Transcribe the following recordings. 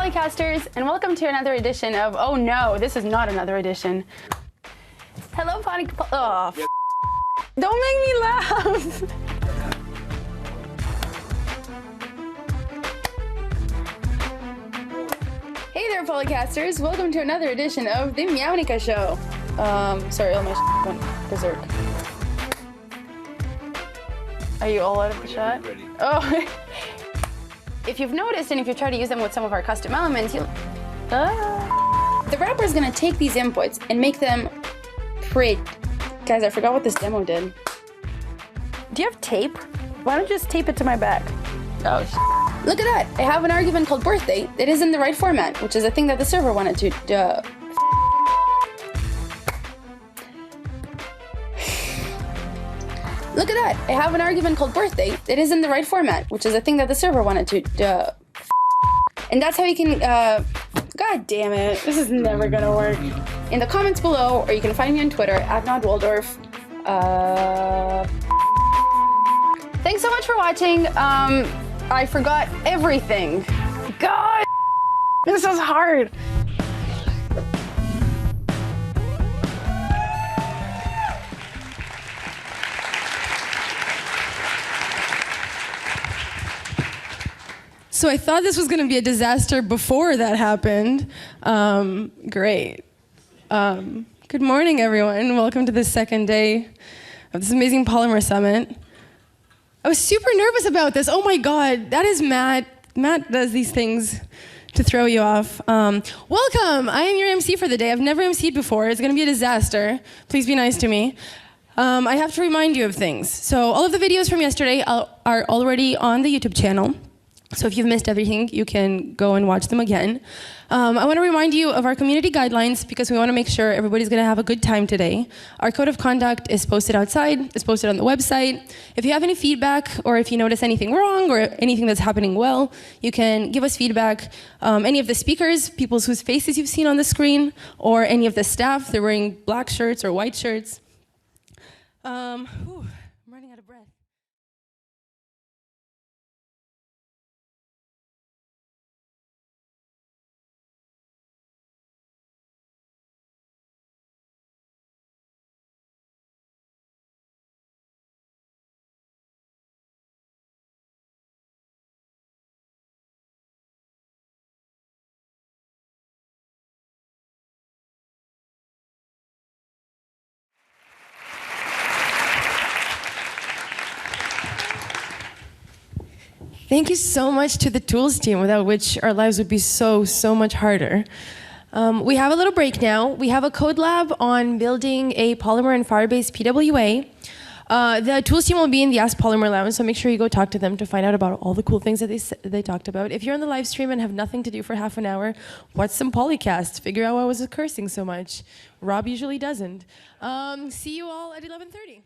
Polycasters, and welcome to another edition of, oh no, this is not another edition. Hello, oh, don't make me laugh. Hey there, Polycasters, welcome to another edition of the Meownica Show. Sorry, all my went berserk. Are you all out of the shot? Ready. Oh. If you've noticed, and if you try to use them with some of our custom elements, the rapper is gonna take these inputs and make them pretty. Guys, I forgot what this demo did. Do you have tape? Why don't you just tape it to my back? Oh, look at that. I have an argument called birthday that is in the right format, which is a thing that the server wanted to Look at that. I have an argument called birthday that is in the right format, which is a thing that the server wanted to and that's how you can, God damn it. This is never gonna work. In the comments below, or you can find me on Twitter, @NodWaldorf. Thanks so much for watching. I forgot everything. God, this is hard. So I thought this was going to be a disaster before that happened. Great. Good morning, everyone. Welcome to the second day of this amazing Polymer Summit. I was super nervous about this. Oh my God, that is Matt. Matt does these things to throw you off. Welcome. I am your MC for the day. I've never MC'd before. It's going to be a disaster. Please be nice to me. I have to remind you of things. So all of the videos from yesterday are already on the YouTube channel. So if you've missed everything, you can go and watch them again. I want to remind you of our community guidelines because we want to make sure everybody's going to have a good time today. Our code of conduct is posted outside, it's posted on the website. If you have any feedback or if you notice anything wrong or anything that's happening well, you can give us feedback. Any of the speakers, people whose faces you've seen on the screen, or any of the staff, they're wearing black shirts or white shirts. I'm running out of breath. Thank you so much to the tools team, without which our lives would be so much harder. We have a little break now. We have a code lab on building a Polymer and Firebase PWA. The tools team will be in the Ask Polymer Lounge, so make sure you go talk to them to find out about all the cool things that they talked about. If you're on the live stream and have nothing to do for half an hour, watch some Polycast. Figure out why I was cursing so much. Rob usually doesn't. See you all at 11:30.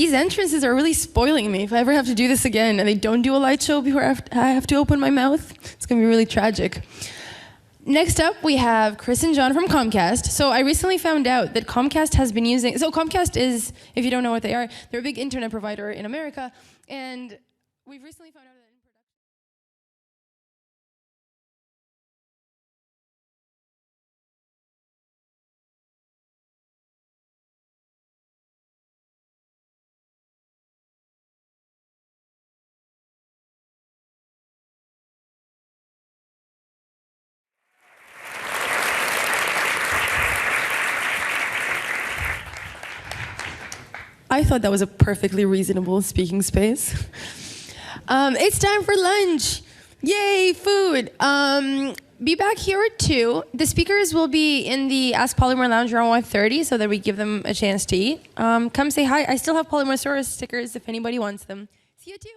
These entrances are really spoiling me. If I ever have to do this again and they don't do a light show before I have to open my mouth, it's going to be really tragic. Next up, we have Chris and John from Comcast. So I recently found out that Comcast has been using... So Comcast is, if you don't know what they are, they're a big internet provider in America. And we've recently found out that... I thought that was a perfectly reasonable speaking space. It's time for lunch. Yay, food. Be back here at 2. The speakers will be in the Ask Polymer Lounge around 1:30 so that we give them a chance to eat. Come say hi. I still have Polymosaurus stickers if anybody wants them. See you at 2.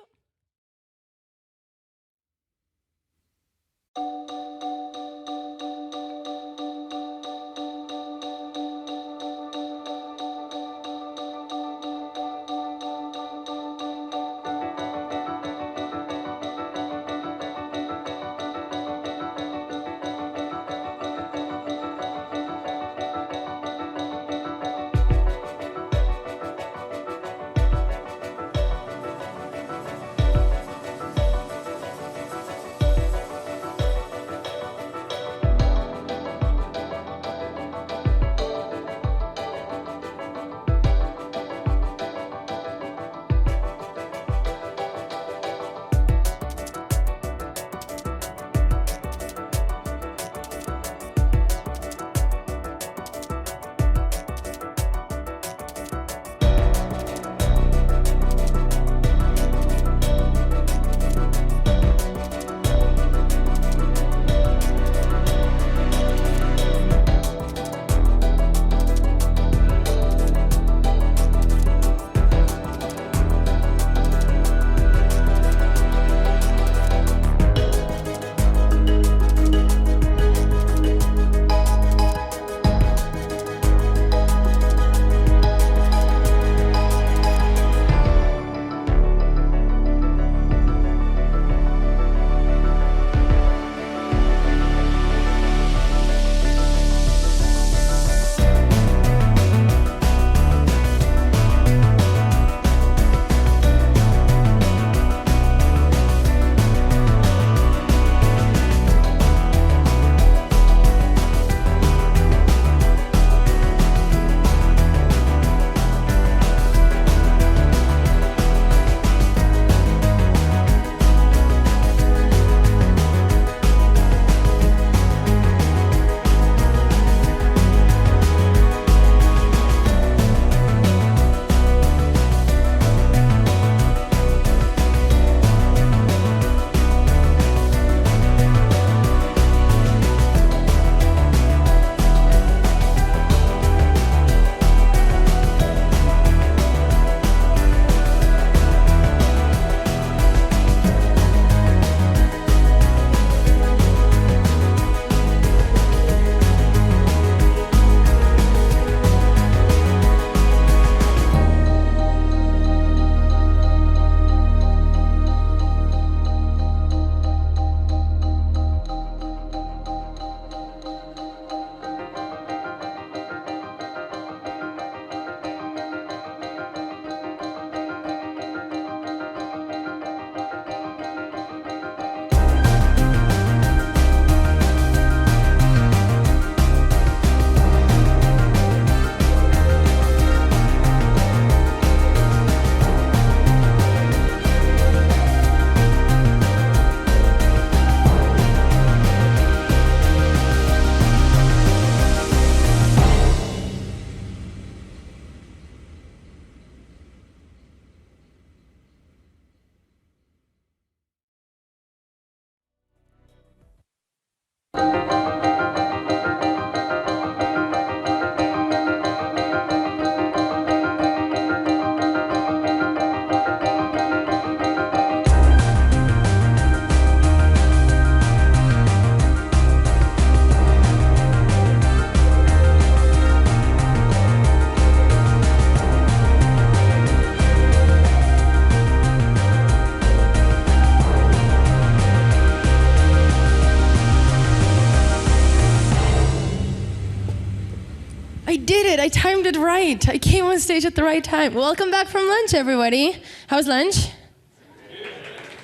I did it. I timed it right. I came on stage at the right time. Welcome back from lunch, everybody. How was lunch?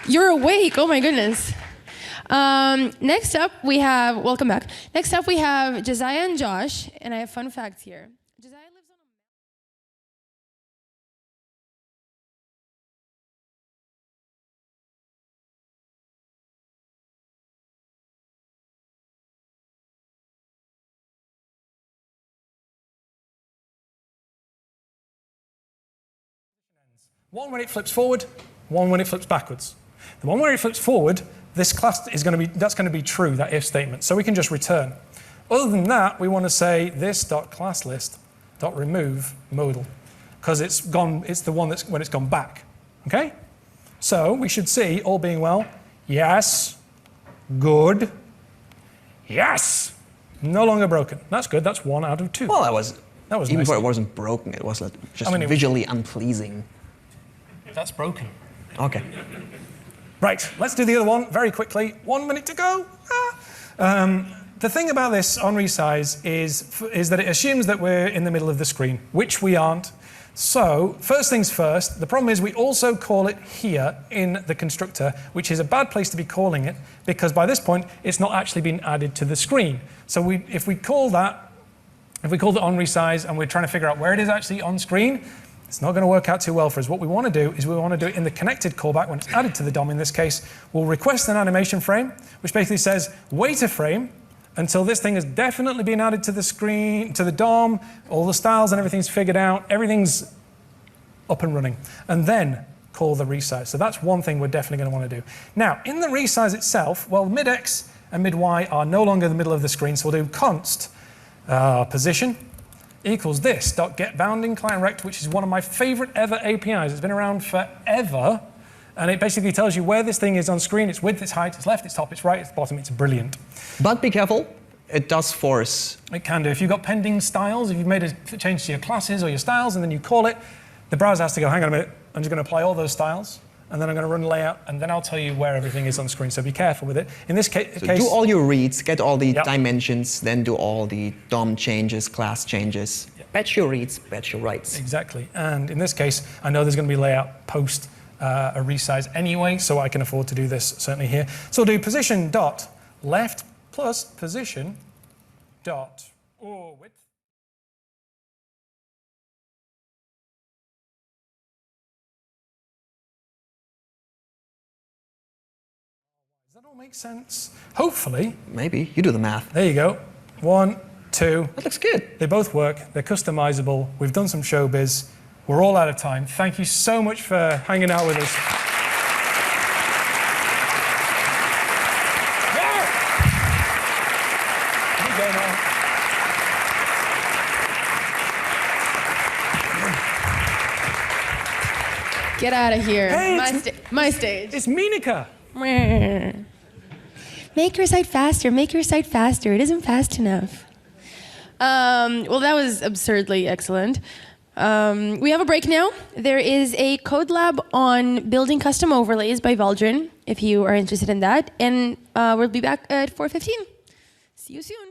You're awake. Oh, my goodness. Next up, we have, welcome back. Next up, we have Josiah and Josh, and I have fun facts here. Josiah lives on a one when it flips forward, one when it flips backwards. The one where it flips forward, this class is going to be, that's going to be true, that if statement, so we can just return. Other than that, we want to say this.classlist.remove modal, because it's the one that's when it's gone back. Okay? So we should see, all being well, yes, good, yes, no longer broken. That's good, that's 1 out of 2. Well, that was even nice. though it wasn't broken, it was just visually unpleasing. That's broken. Okay. Right, let's do the other one very quickly. 1 minute to go. The thing about this on resize is that it assumes that we're in the middle of the screen, which we aren't. So, first things first, the problem is we also call it here in the constructor, which is a bad place to be calling it, because by this point, it's not actually been added to the screen. So if we called it on resize and we're trying to figure out where it is actually on screen, it's not going to work out too well for us. What we want to do is we want to do it in the connected callback when it's added to the DOM. In this case, we'll request an animation frame, which basically says, wait a frame until this thing has definitely been added to the screen, to the DOM, all the styles and everything's figured out, everything's up and running, and then call the resize. So that's one thing we're definitely going to want to do. Now, in the resize itself, well, mid-X and mid-Y are no longer the middle of the screen, so we'll do const position equals this dot get bounding client rect, which is one of my favorite ever APIs. It's been around forever, and it basically tells you where this thing is on screen, its width, its height, its left, its top, its right, its bottom. It's brilliant. But be careful, it does force. It can do. If you've got pending styles, if you've made a change to your classes or your styles, and then you call it, the browser has to go, hang on a minute, I'm just going to apply all those styles, and then I'm going to run layout, and then I'll tell you where everything is on screen. So be careful with it. In this case, do all your reads, get all the dimensions, then do all the DOM changes, class changes. Batch your reads, batch your writes. Exactly. And in this case, I know there's going to be layout post a resize anyway, so I can afford to do this certainly here. So I'll do position dot left plus position dot width. Does that all make sense? Hopefully. Maybe. You do the math. There you go. 1, 2. That looks good. They both work. They're customizable. We've done some showbiz. We're all out of time. Thank you so much for hanging out with us. Get out of here. Hey, my stage. It's Minika. Make your site faster. Make your site faster. It isn't fast enough. Well, that was absurdly excellent. We have a break now. There is a code lab on building custom overlays by Valdrin, if you are interested in that. And we'll be back at 4:15. See you soon.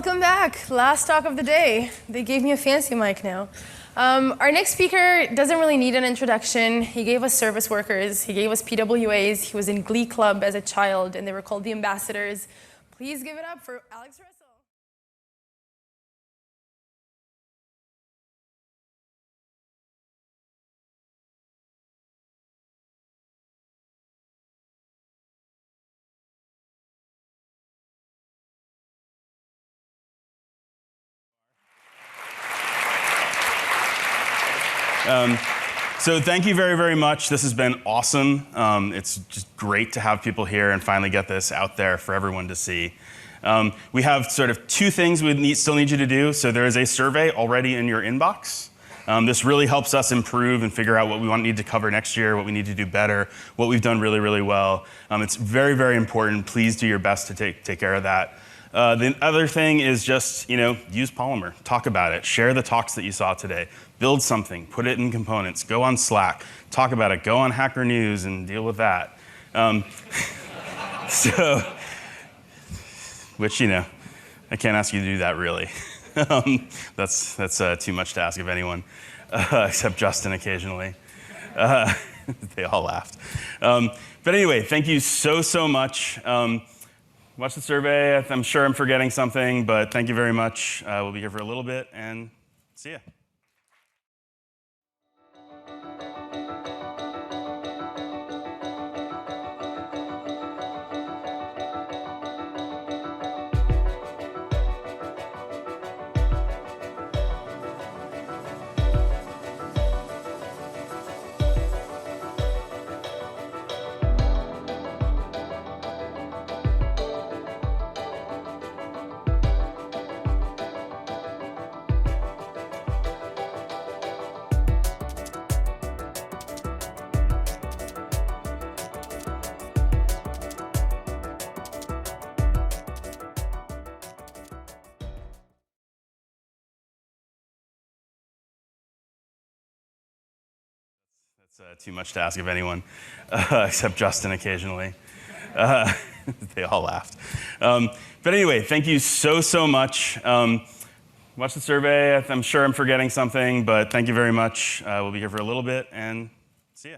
welcome back. Last talk of the day. They gave me a fancy mic now. Our next speaker doesn't really need an introduction. He gave us service workers. He gave us PWAs. He was in Glee Club as a child, and they were called the Ambassadors. Please give it up for Alex Russell. So thank you very, very much. This has been awesome. It's just great to have people here and finally get this out there for everyone to see. We have sort of two things we still need you to do. So there is a survey already in your inbox. This really helps us improve and figure out what we need to cover next year, what we need to do better, what we've done really, really well. It's very, very important. Please do your best to take care of that. The other thing is just, use Polymer. Talk about it. Share the talks that you saw today. Build something. Put it in components. Go on Slack. Talk about it. Go on Hacker News and deal with that. Which, I can't ask you to do that, really. That's too much to ask of anyone, except Justin occasionally. They all laughed. But anyway, thank you so much. Watch the survey. I'm sure I'm forgetting something, but thank you very much. We'll be here for a little bit, and see ya. That's too much to ask of anyone, except Justin occasionally. They all laughed. But anyway, thank you so much. Watch the survey. I'm sure I'm forgetting something, but thank you very much. We'll be here for a little bit, and see ya.